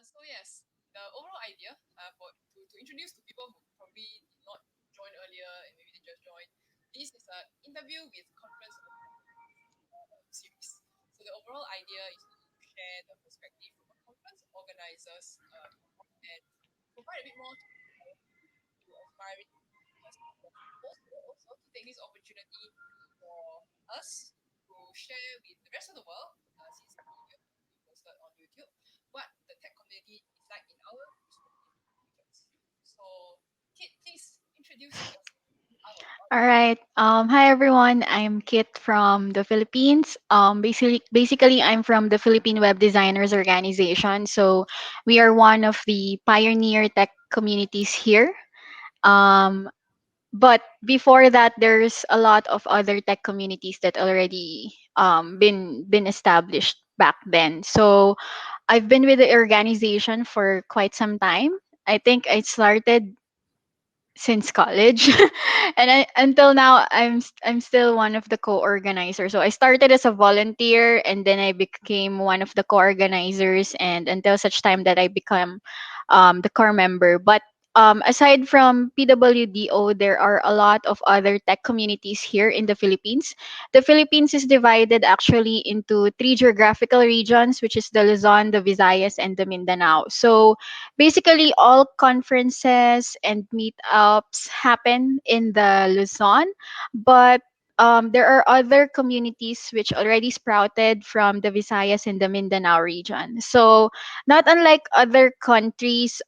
So yes, the overall idea to introduce to people who probably did not join earlier and maybe they just joined, this is an interview with conference series. So the overall idea is to share the perspective from a conference organizers and provide a bit more to aspiring speakers. Also to take this opportunity for us to share with the rest of the world, since the video will be posted on YouTube, what the tech community is like in our respective regions. So, Kit, please introduce yourself to our All audience. right. Hi everyone. I'm Kit from the Philippines. Basically, I'm from the Philippine Web Designers Organization. So we are one of the pioneer tech communities here. Um, but before that, there's a lot of other tech communities that already been established back then. So I've been with the organization for quite some time. I think I started since college and until now I'm still one of the co-organizers. So I started as a volunteer and then I became one of the co-organizers and until such time that I become the core member. But aside from PWDO, there are a lot of other tech communities here in the Philippines. The Philippines is divided actually into three geographical regions, which is the Luzon, the Visayas, and the Mindanao. So basically, all conferences and meetups happen in the Luzon, but there are other communities which already sprouted from the Visayas and the Mindanao region. So, not unlike other countries,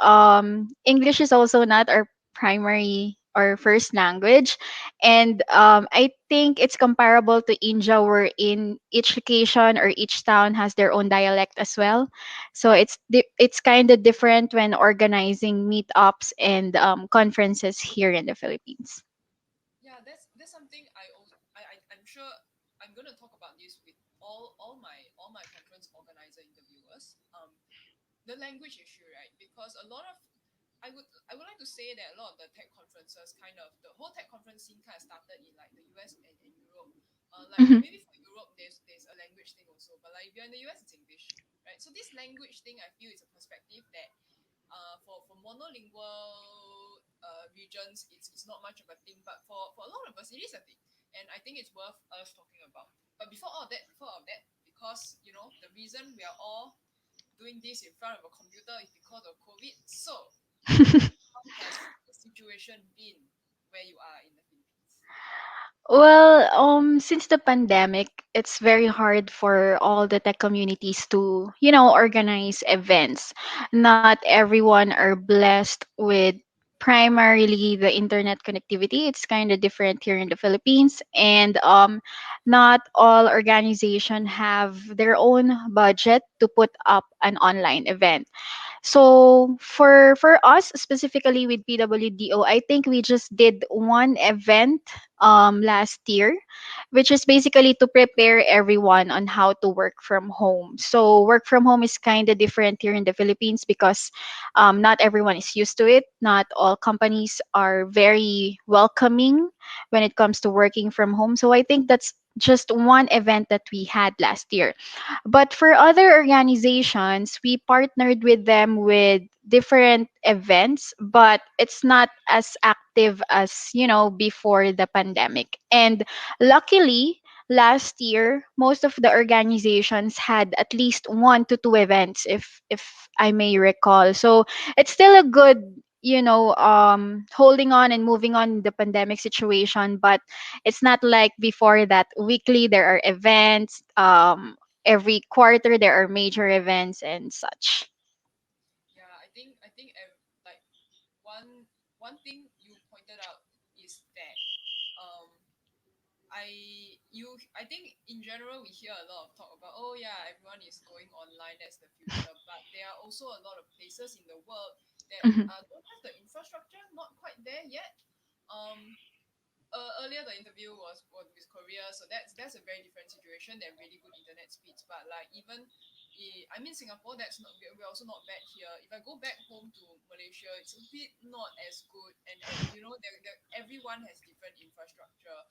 English is also not our primary or first language. And I think it's comparable to India, where in each location or each town has their own dialect as well. So it's kind of different when organizing meetups and conferences here in the Philippines. Yeah, that's something I'm sure I'm gonna talk about this with all my conference organizer interviewers. The language issue, right? Because a lot of I would like to say that a lot of the tech conferences the whole tech conference scene kind of started in like the US and Europe. Like Hmm. maybe for Europe there's a language thing also, but like if you're in the US it's English, right? So this language thing I feel is a perspective that for monolingual regions it's not much of a thing, but for a lot of us it is a thing, and I think it's worth us talking about. But before all that, because the reason we are all doing this in front of a computer is because of COVID. So, how has the situation been where you are in the Philippines? Well, since the pandemic, it's very hard for all the tech communities to, organize events. Not everyone are blessed with primarily the internet connectivity. It's kind of different here in the Philippines, and not all organizations have their own budget to put up an online event. So for us specifically with PWDO, I think we just did one event last year, which is basically to prepare everyone on how to work from home. So work from home is kind of different here in the Philippines because not everyone is used to it. Not all companies are very welcoming when it comes to working from home. So I think that's just one event that we had last year. But for other organizations, we partnered with them with different events, but it's not as active as, before the pandemic. And luckily, last year, most of the organizations had at least one to two events, if I may recall. So it's still a good holding on and moving on in the pandemic situation, but it's not like before that weekly there are events, every quarter there are major events and such. Yeah, I think like one thing you pointed out is that um I think in general we hear a lot of talk about, oh yeah, everyone is going online, that's the future, but there are also a lot of places in the world that Mhm. don't have the infrastructure, not quite there yet. um Earlier the interview was with Korea, so that's a very different situation. They have really good internet speeds, but like even I mean Singapore, that's not we're also not bad here. If I go back home to Malaysia, it's a bit not as good, and everyone has different infrastructure.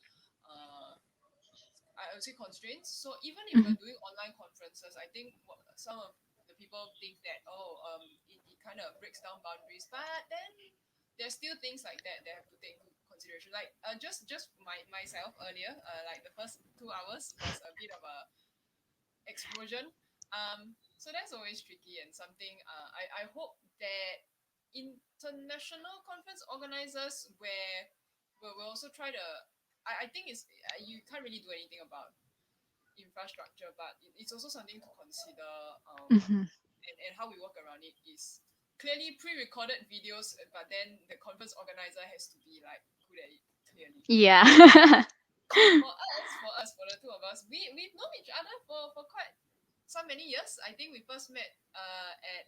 I would say constraints. So even if Mhm. we're doing online conferences, I think some of the people think that it kind of breaks down boundaries, but then there's still things like that they have to take into consideration. Like just myself earlier, like the first 2 hours was a bit of a explosion. So that's always tricky and something I hope that international conference organizers where will also try to. I think it's you can't really do anything about infrastructure, but it's also something to consider. Mhm. And how we work around it is clearly pre-recorded videos, but then the conference organizer has to be like good at it. Clearly, Yeah. for the two of us, we've known each other for quite so many years. I think we first met at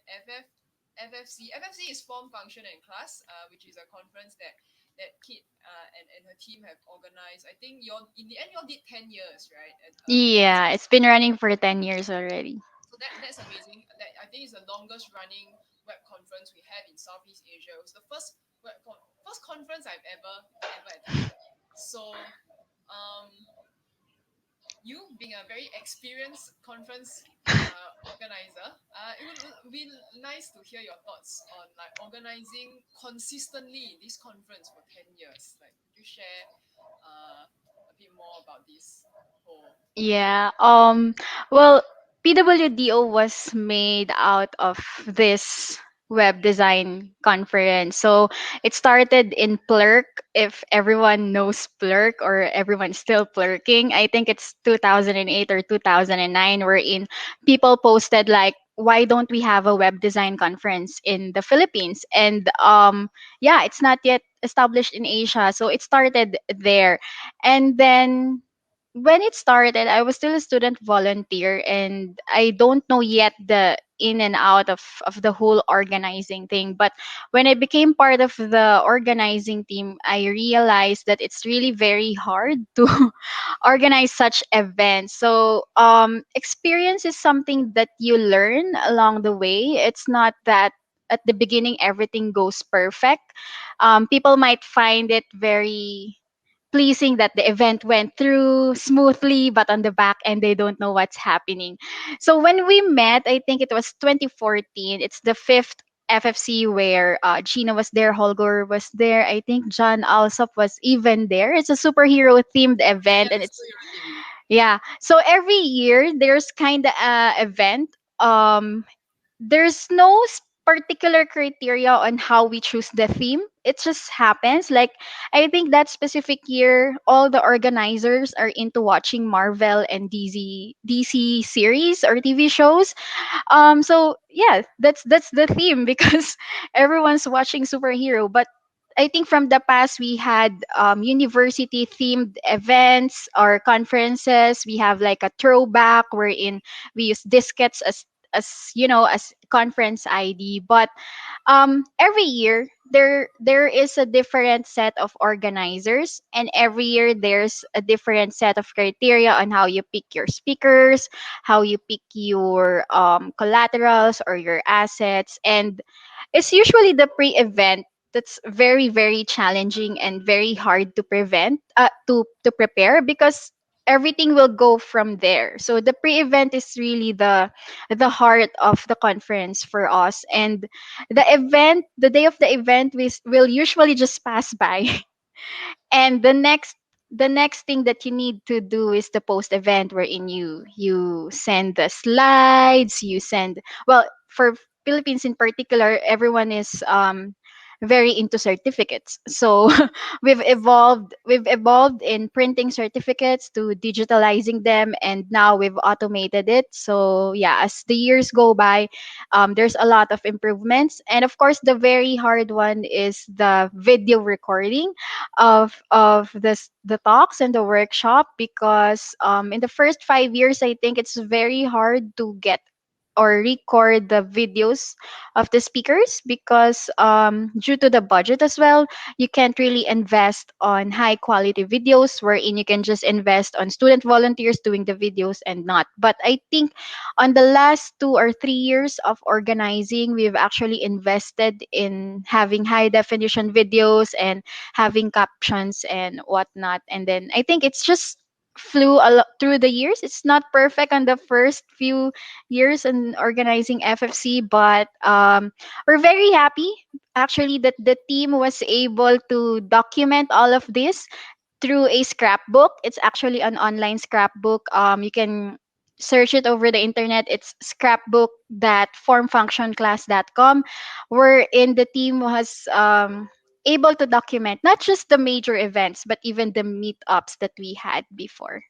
FFC. FFC is Form, Function, and Class, which is a conference that Kit and her team have organized. I think you in the end you all did 10 years, right? At, Yeah, it's been running for 10 years already. so that's amazing. That I think is the longest running web conference we have in Southeast Asia. It was the first conference I've ever attended. So, um, you being a very experienced conference organizer, it would be nice to hear your thoughts on like organizing consistently this conference for 10 years. Like, could you share a bit more about this whole Yeah. journey? Well, PWDO was made out of this web design conference. So it started in Plurk. If everyone knows Plurk or everyone's still plurking, I think it's 2008 or 2009, wherein people posted like, why don't we have a web design conference in the Philippines? And yeah, it's not yet established in Asia. So it started there. And then when it started, I was still a student volunteer, and I don't know yet the in and out of the whole organizing thing. But when I became part of the organizing team, I realized that it's really very hard to organize such events. So experience is something that you learn along the way. It's not that at the beginning everything goes perfect. People might find it very pleasing that the event went through smoothly, but on the back end, they don't know what's happening. So when we met, I think it was 2014, it's the fifth FFC where Gina was there, Holger was there. I think John Alsop was even there. It's a superhero themed event, Yeah, and the it's superhero team. yeah. So every year there's kind of a event. There's no particular criteria on how we choose the theme. It just happens. Like, I think that specific year, all the organizers are into watching Marvel and DC series or TV shows. So yeah, that's the theme because everyone's watching superhero. But I think from the past we had university themed events or conferences. We have like a throwback wherein we use diskettes as as conference ID. But every year there is a different set of organizers, and every year there's a different set of criteria on how you pick your speakers, how you pick your collaterals or your assets. And it's usually the pre-event that's very very challenging and very hard to to prepare, because everything will go from there. So the pre-event is really the heart of the conference for us. And the day of the event, will usually just pass by. And the next thing that you need to do is the post event, wherein you send the slides, you send, well, for Philippines in particular, everyone is very into certificates. So we've evolved in printing certificates to digitalizing them, and now we've automated it. So yeah, as the years go by, there's a lot of improvements. And of course, the very hard one is the video recording of the talks and the workshop, because in the first 5 years, I think it's very hard to get or record the videos of the speakers, because due to the budget as well, you can't really invest on high quality videos, wherein you can just invest on student volunteers doing the videos and not. But I think on the last 2 or 3 years of organizing, we've actually invested in having high definition videos and having captions and whatnot. And then I think it's just flew through the years. It's not perfect on the first few years in organizing FFC, but we're very happy actually that the team was able to document all of this through a scrapbook. It's actually an online scrapbook. You can search it over the internet. It's scrapbook.formfunctionclass.com, wherein the team was able to document not just the major events, but even the meetups that we had before.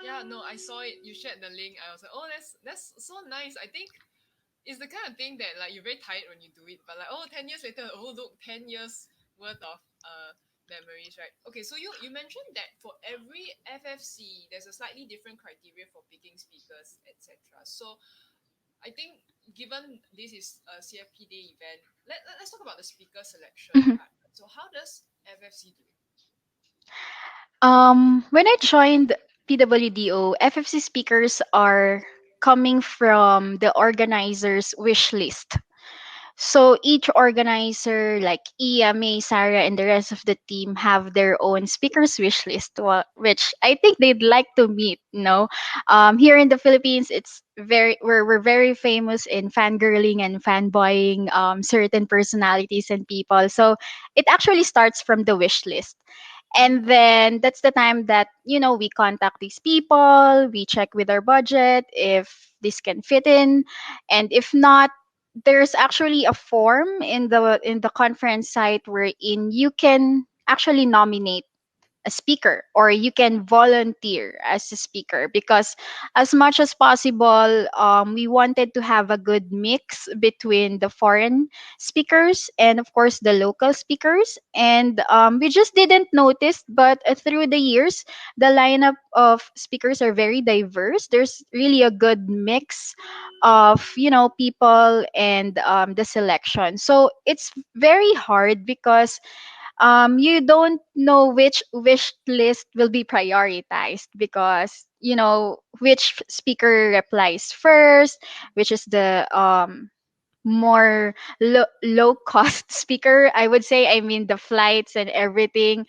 Yeah, no, I saw it. You shared the link. I was like, oh, that's so nice. I think it's the kind of thing that like you're very tired when you do it, but like, oh, 10 years later, oh look, 10 years worth of memories, right? Okay, so you mentioned that for every FFC, there's a slightly different criteria for picking speakers, etc. So I think given this is a CFP Day event, let's talk about the speaker selection Mhm. part. So how does FFC do it? When I joined PWDO, FFC speakers are coming from the organizer's wish list. So each organizer, like EMA, Sarah, and the rest of the team, have their own speakers wish list, which I think they'd like to meet. Here in the Philippines, we're very famous in fangirling and fanboying certain personalities and people. So it actually starts from the wish list. And Mm. then that's the time that we contact these people, we check with our budget if this can fit in, and if not, there's actually a form in the conference site wherein you can actually nominate a speaker or you can volunteer as a speaker, because as much as possible, we wanted to have a good mix between the foreign speakers and of course the local speakers. And we just didn't notice, but through the years the lineup of speakers are very diverse. There's really a good mix of people and the selection. So it's very hard because you don't know which wish list will be prioritized, because which speaker replies first, which is the more low cost speaker, I would say. I mean, the flights and everything.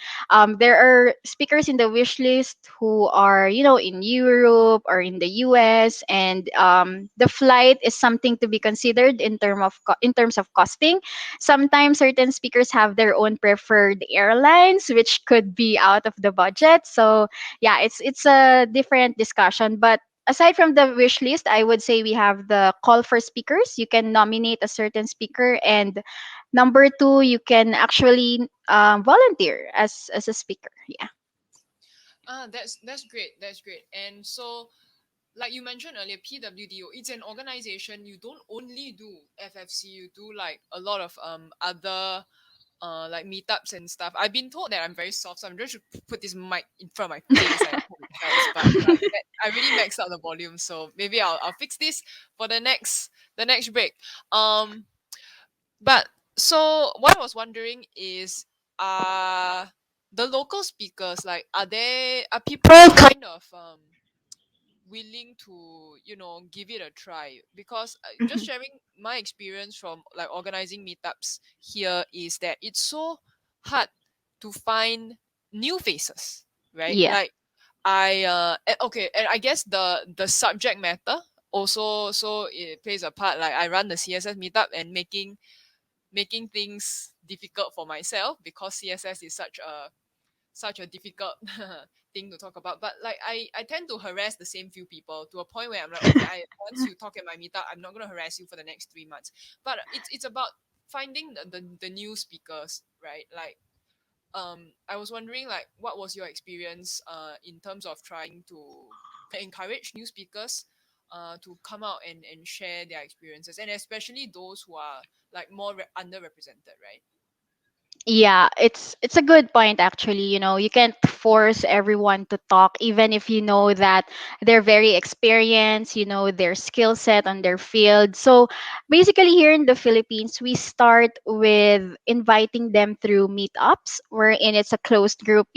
There are speakers in the wish list who are in Europe or in the US, and the flight is something to be considered in terms of costing. Sometimes certain speakers have their own preferred airlines, which could be out of the budget. So yeah, it's a different discussion. But aside from the wish list, I would say we have the call for speakers. You can nominate a certain speaker, and number two, you can actually volunteer as a speaker. Yeah. That's great. That's great. And so, like you mentioned earlier, PWDO, it's an organization. You don't only do FFC. You do like a lot of other like meetups and stuff. I've been told that I'm very soft, so I'm just to put this mic in front of my face. I hope it helps, but I really maxed out the volume, so maybe I'll fix this for the next break. Um, but so what I was wondering is, uh the local speakers, like, are people kind of willing to give it a try? Because just Mhm. sharing my experience from like organizing meetups here is that it's so hard to find new faces, right? Yeah. Like, okay, and I guess the subject matter also, so it plays a part. Like, I run the CSS meetup, and making things difficult for myself because CSS is such a difficult thing to talk about. But like, I tend to harass the same few people to a point where I'm like, okay, I once you talk at my meetup, I'm not gonna harass you for the next 3 months. But it's about finding the new speakers, right? Like, I was wondering, like, what was your experience in terms of trying to encourage new speakers to come out and share their experiences, and especially those who are like more underrepresented, right? Yeah, it's a good point actually. You can't force everyone to talk, even if you know that they're very experienced, their skill set on their field. So basically here in the Philippines, we start with inviting them through meetups, wherein it's a closed group,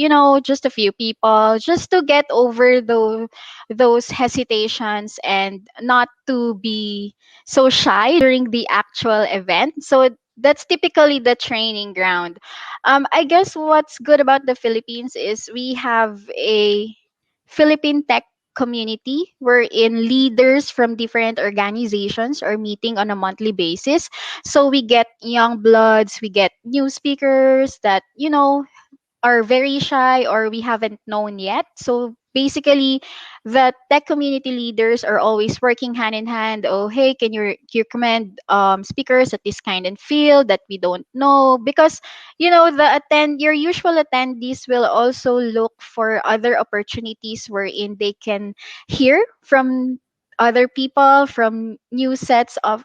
just a few people, just to get over those hesitations and not to be so shy during the actual event. So that's typically the training ground. I guess what's good about the Philippines is we have a Philippine tech community wherein leaders from different organizations are meeting on a monthly basis. So we get young bloods, we get new speakers that, are very shy or we haven't known yet. So basically, the tech community leaders are always working hand in hand. Oh, hey, can you recommend speakers at this kind and field that we don't know? Because your usual attendees will also look for other opportunities wherein they can hear from other people from new set of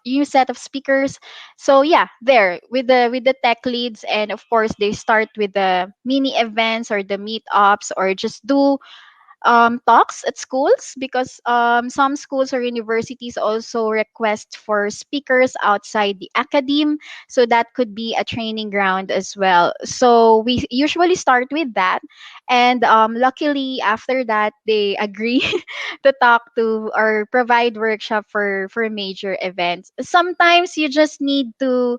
speakers. So yeah, there with the tech leads, and of course they start with the mini events or the meetups, or just do talks at schools, because some schools or universities also request for speakers outside the academe, so that could be a training ground as well. So we usually start with that, and luckily after that they agree to talk to or provide workshop for major events. Sometimes you just need to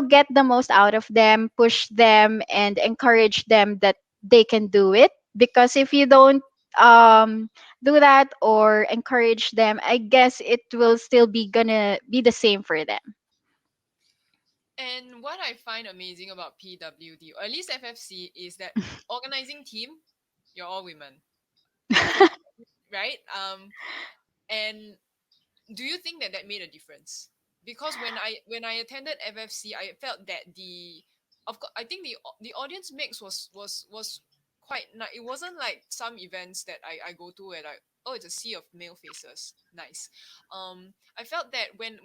get the most out of them, push them and encourage them that they can do it, because if you don't um do that or encourage them, I guess it will still be gonna be the same for them. And what I find amazing about PWD, or at least FFC, is that organizing team, you're all women. So, right? And do you think that that made a difference? Because when I attended FFC, I felt that of course, I think the audience mix was quite nice. It wasn't like some events that I go to where like, oh, it's a sea of male faces, nice. I felt that when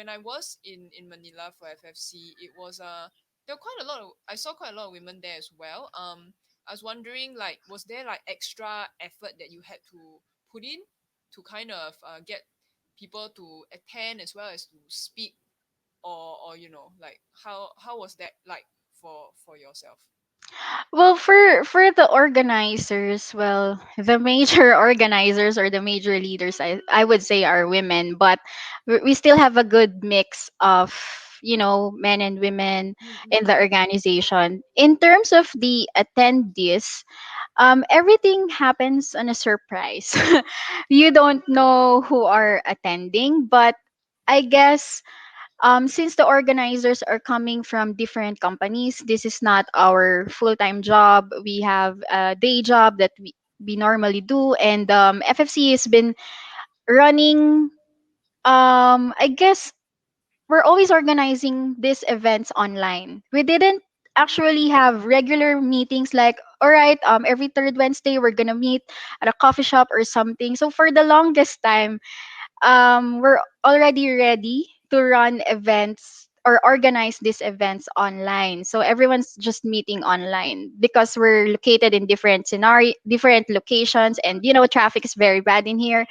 I was in Manila for FFC, it was there were quite a lot of I saw quite a lot of women there as well. I was wondering, like, was there like extra effort that you had to put in to kind of get people to attend as well as to speak, or like, how was that like for yourself? Well, for the organizers, well, the major organizers or the major leaders, I would say, are women, but we still have a good mix of men and women in the Mm-mm. organization. In terms of the attendees, everything happens on a surprise. You don't know who are attending, but I guess since the organizers are coming from different companies, this is not our full-time job. We have a day job that we normally do, and FFC has been running. I guess we're always organizing these events online. We didn't actually Mm. have regular meetings like, all right, every third Wednesday we're gonna meet at a coffee shop or something. So for the longest time, we're already ready to run events or organize these events online. So everyone's just meeting online because we're located in different locations, and traffic is very bad in here.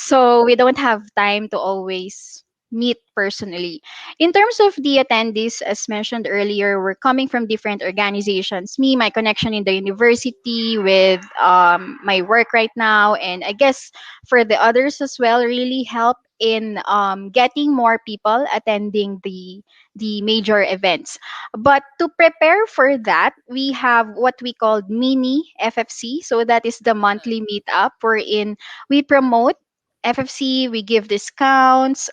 Yep, yep. So we don't have time to always meet personally. In terms of the attendees, as mentioned earlier, we're coming from different organizations. Me, my connection in the university with my work right now, and I guess for the others as well, really help in getting more people attending the major events. But to prepare for that, we have what we call mini FFC. So that is the Ah, monthly meetup wherein we promote FFC, we give discounts.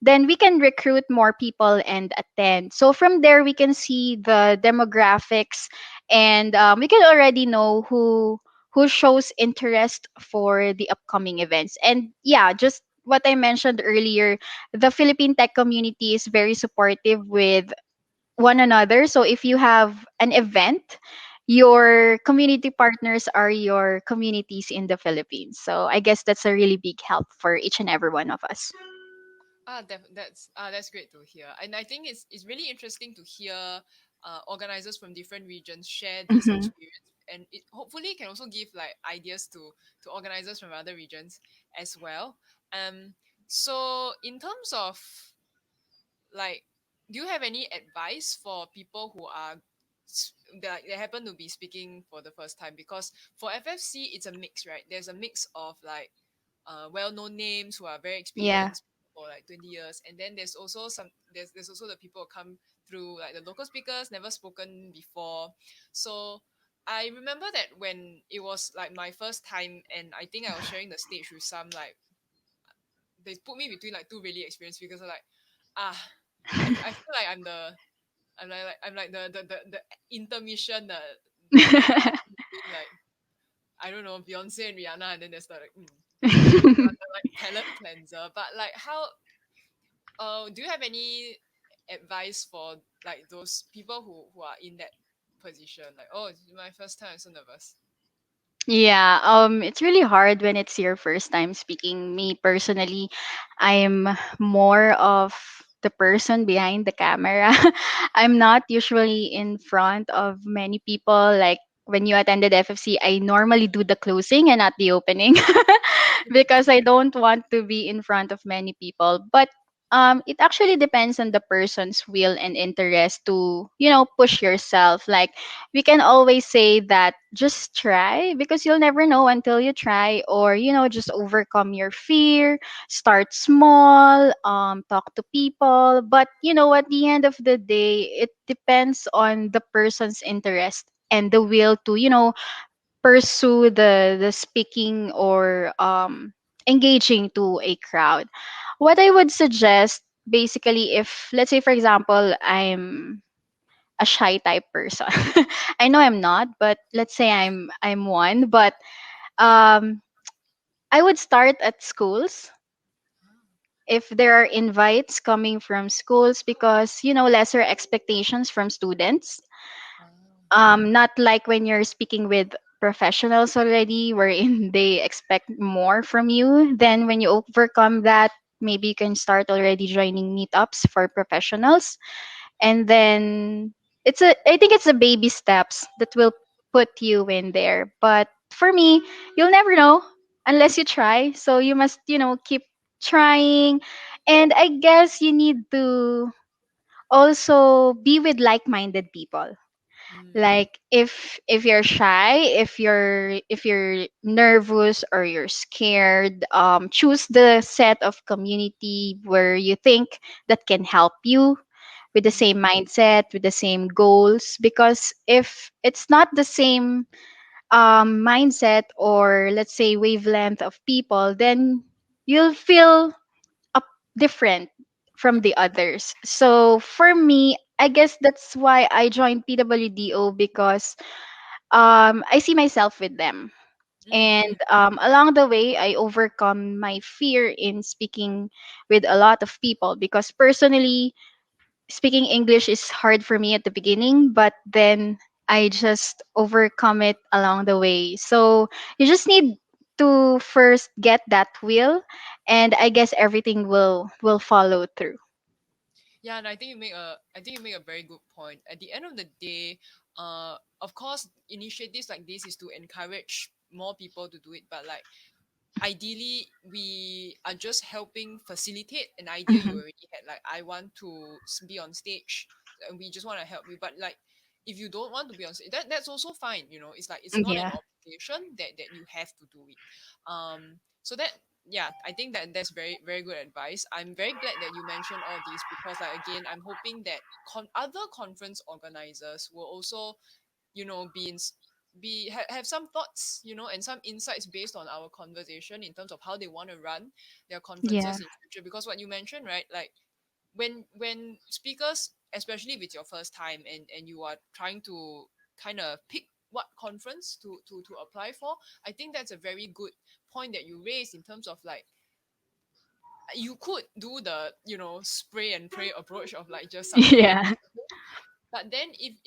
Then we can recruit more people and attend. So from there, we can see the demographics, and we can already know who shows interest for the upcoming events. And yeah, just what I mentioned earlier, the Philippine tech community is very supportive with one another. So if you have an event, your community partners are your communities in the Philippines. So I guess that's a really big help for each and every one of us. that's great to hear, and I think it's really interesting to hear organizers from different regions share this Hmm. experience, and it hopefully can also give like ideas to organizers from other regions as well. So in terms of, like, do you have any advice for people who are that they happen to be speaking for the first time? Because for FFC, it's a mix, right? There's a mix of like well-known names who are very Yeah. experienced for like 20 years, and then there's also the people who come through, like the local speakers never spoken before. So I remember that when it was like my first time, and I think I was sharing the stage with some like they put me between like two really experienced speakers. Like, ah, I feel like I'm like the intermission, the between like I don't know Beyonce and Rihanna, and then there's like like talent cleanser. But like how do you have any advice for like those people who are in that position? Like, oh, it's my first time, I'm so nervous. Yeah, it's really hard when it's your first time speaking. Me personally, I'm more of the person behind the camera. I'm not usually in front of many people. Like when you attended FFC, I normally do the closing and not the opening because I don't want to be in front of many people. But it actually depends on the person's will and interest to, push yourself. Like we can always say that just try because you'll never know until you try, or just overcome your fear, start small, talk to people. But at the end of the day, it depends on the person's interest and the will to pursue the speaking or engaging to a crowd. What I would suggest, basically, if let's say for example I'm a shy type person. I know I'm not, but let's say I'm one. But um, I would start at schools if there are invites coming from schools, because lesser expectations from students. Ah, Not like when you're speaking with professionals already, wherein they expect more from you. Then when you overcome that, maybe you can start already joining meetups for professionals, and then I think it's the baby steps that will put you in there. But for me, you'll never know unless you try, so you must keep trying. And I guess you need to also be with like-minded people. mm, Like if you're shy, if you're nervous or you're scared, choose the set of community where you think that can help you with the mm, same mindset, with the same goals. Because if it's not the same mindset, or let's say wavelength of people, then you'll feel up different from the others. So for me, I guess that's why I joined PWDO, because I see myself with them. And mm, along the way, I overcome my fear in speaking with a lot of people, because personally, speaking English is hard for me at the beginning, but then I just overcome it along the way. So you just need to first get that will, and I guess everything will follow through. yeah, and I think you make a very good point. At the end of the day, of course, initiatives like this is to encourage more people to do it, but like ideally we are just helping facilitate an idea you Mhm. already had. Like I want to be on stage, and we just want to help you. But like if you don't want to be on stage, that's also fine. It's like it's not an Yeah. obligation that you have to do it. So that, yeah, I think that's very very good advice. I'm very glad that you mentioned all these, because like again, I'm hoping that other conference organizers will also be have some thoughts, and some insights based on our conversation in terms of how they want to run their Yeah. conferences in future. Because what you mentioned, right, like when speakers, especially if it's your first time, and you are trying to kind of pick what conference to apply for, I think that's a very good point that you raised in terms of like you could do the spray and pray approach of like just submitting an Yeah. application. But then if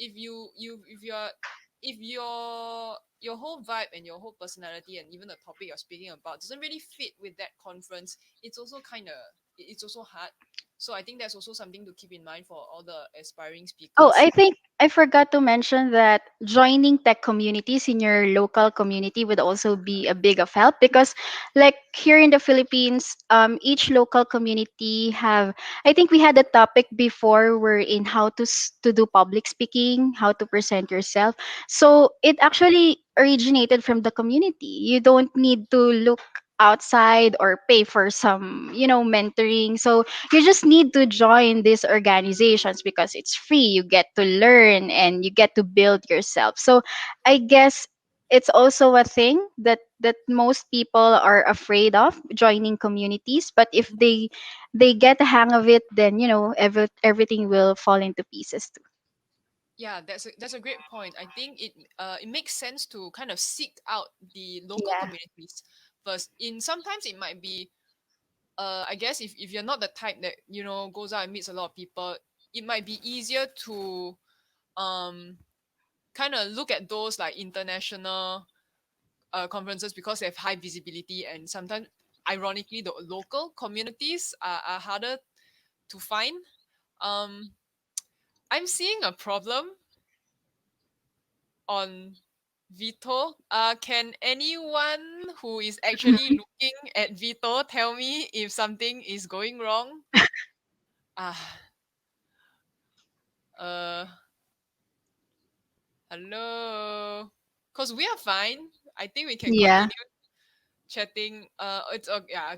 your whole vibe and your whole personality and even the topic you're speaking about doesn't really fit with that conference, it's also kind of it's also hard. So I think that's also something to keep in mind for all the aspiring Oh, speakers. I think I forgot to mention that joining tech communities in your local community would also be a big of help, because like here in the Philippines, each local community have, I think we had a topic before, where in how to do public speaking, how to present yourself. So it actually originated from the community. You don't need to look outside or pay for some, mentoring. So you just need to join these organizations because it's free. You get to learn and you get to build yourself. So I guess it's also a thing that most people are afraid of joining communities, but if they get the hang of it, then everything will fall into pieces too. Yeah, that's a great point. I think it makes sense to kind of seek out the local Yeah. communities first. In sometimes it might be I guess if you're not the type that goes out and meets a lot of people, it might be easier to um kind of look at those like international conferences because they have high visibility, and sometimes ironically the local communities are harder to find. um I'm seeing a problem on Vito. Can anyone who is actually looking at Vito tell me if something is going wrong? Ah, uh, hello. Cause we are fine. I think we can Yeah. continue chatting. It's okay. Yeah,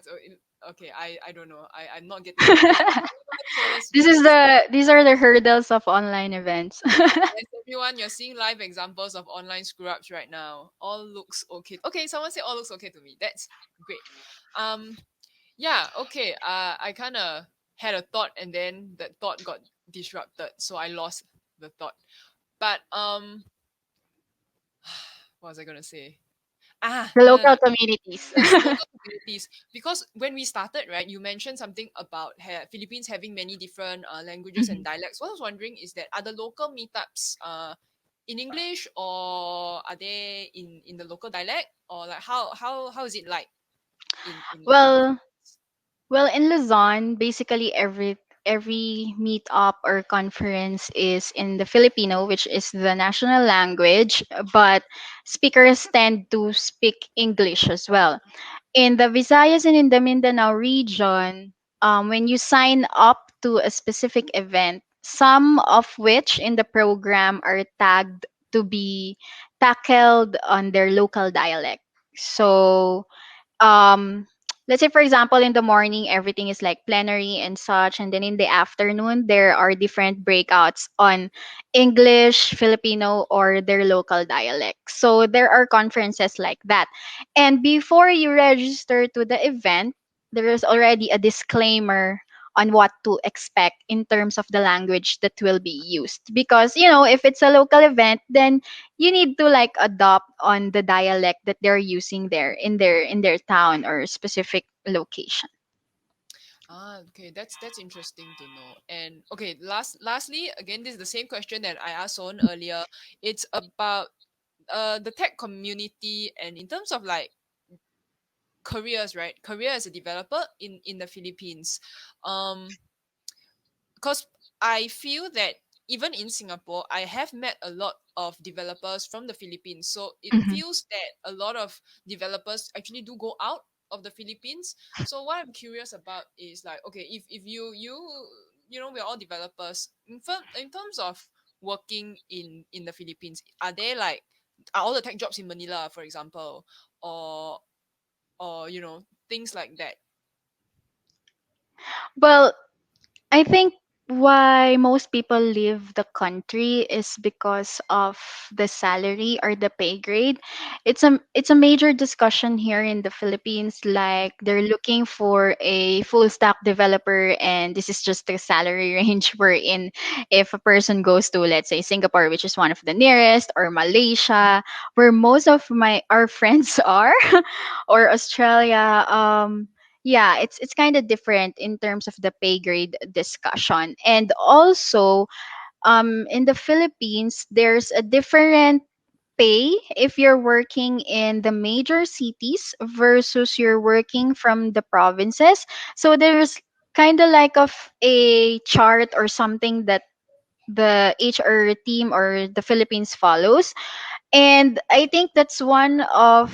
okay. I don't know. I'm not getting it. Okay, everyone. So These are the hurdles of online events. yes, everyone. You're seeing live examples of online screw ups right now. All looks okay. Okay, someone said all looks okay to me. That's great. Um, yeah. Okay. I kind of had a thought, and then that thought got disrupted, so I lost the thought. But what was I gonna say? The No, no, no. local communities. Yes, local communities. Because when we started, right, you mentioned something about Philippines having many different languages and Mhm. dialects. What I was wondering is that are the local meetups in English, or are they in the local dialect, or like how is it like in the Well, Philippines? Well, in Luzon, basically every meetup or conference is in the Filipino, which is the national language, but speakers tend to speak English as well. In the Visayas and in the Mindanao region, when you sign up to a specific event, some of which in the program are tagged to be tackled on their local dialect. So um let's say for example in the morning everything is like plenary and such, and then in the afternoon there are different breakouts on English, Filipino, or their local dialect. So there are conferences like that, and before you register to the event there is already a disclaimer on what to expect in terms of the language that will be used, because if it's a local event, then you need to like adopt on the dialect that they're using there in their town or specific location. Okay, that's interesting to know. And okay, lastly, again, this is the same question that I asked on earlier. It's about the tech community, and in terms of like careers, right? Career as a developer in the Philippines. Um, because I feel that even in Singapore, I have met a lot of developers from the Philippines. So it Mhm. feels that a lot of developers actually do go out of the Philippines. So what I'm curious about is like, okay, if we're all developers. In terms of working in the Philippines, are all the tech jobs in Manila, for example, or things like that? Well, I think why most people leave the country is because of the salary or the pay grade. It's a major discussion here in the Philippines. Like they're looking for a full stack developer, and this is just the salary range we're in. If a person goes to, let's say, Singapore, which is one of the nearest, or Malaysia, where most of my our friends are, or Australia, yeah, it's kind of different in terms of the pay grade discussion. And also in the Philippines there's a different pay if you're working in the major cities versus you're working from the provinces. So there's kind of like of a chart or something that the HR team or the Philippines follows, and I think that's one of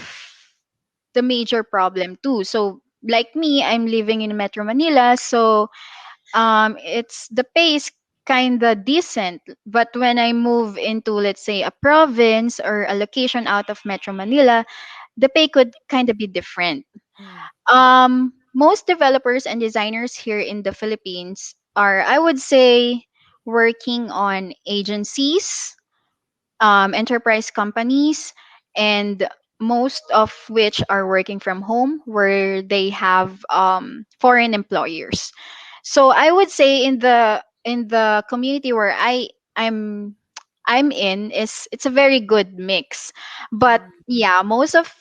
the major problem too. So like me, I'm living in Metro Manila, so it's the pay is kind of decent. But when I move into, let's say, a province or a location out of Metro Manila, the pay could kind of be different. Mm. Most developers and designers here in the Philippines are, I would say, working on agencies, enterprise companies, and most of which are working from home where they have foreign employers. So I would say in the community where I'm in, is it's a very good mix. But Mm. yeah, most of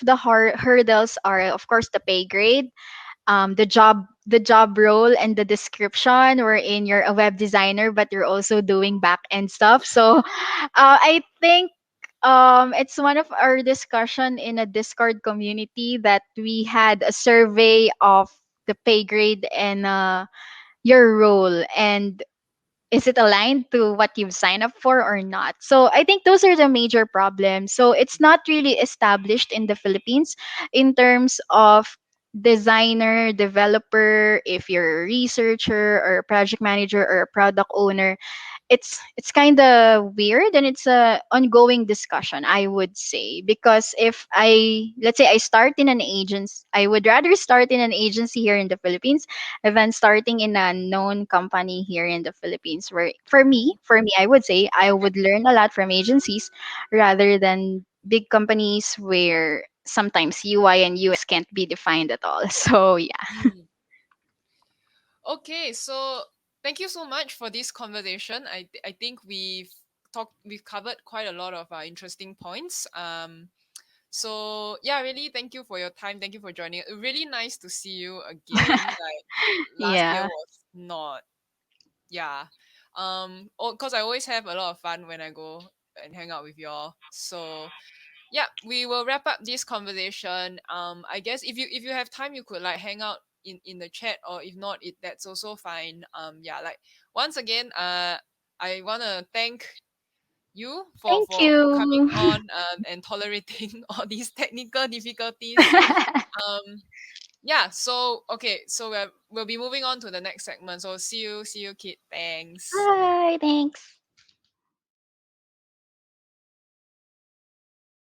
the hurdles are, of course, the pay grade, the job role, and the description wherein you're a web designer but you're also doing back end stuff. So I think it's one of our discussion in a Discord community that we had a survey of the pay grade and your role, and is it aligned to what you've signed up for or not. So I think those are the major problems. So it's not really established in the Philippines in terms of designer, developer, if you're a researcher or a project manager or a product owner. It's kind of weird, and it's a ongoing discussion, I would say, because if I let's say I start in an agency, I would rather start in an agency here in the Philippines than starting in a known company here in the Philippines, where for me I would say I would learn a lot from agencies rather than big companies where sometimes UI and UX can't be defined at all. So yeah. Mm. Okay, so thank you so much for this conversation. I think we've covered quite a lot of interesting points. So yeah, really thank you for your time. Thank you for joining. Really nice to see you again. Like last year Yeah. was not, yeah. Cause I always have a lot of fun when I go and hang out with y'all. So yeah, we will wrap up this conversation. I guess if you have time, you could like hang out in the chat, or if not, that's also fine. Yeah, like once again, I wanna thank you for Thank for coming you. on and tolerating all these technical difficulties. Um, yeah. So okay, so we'll be moving on to the next segment. So see you, Kit. Thanks. Bye. Thanks.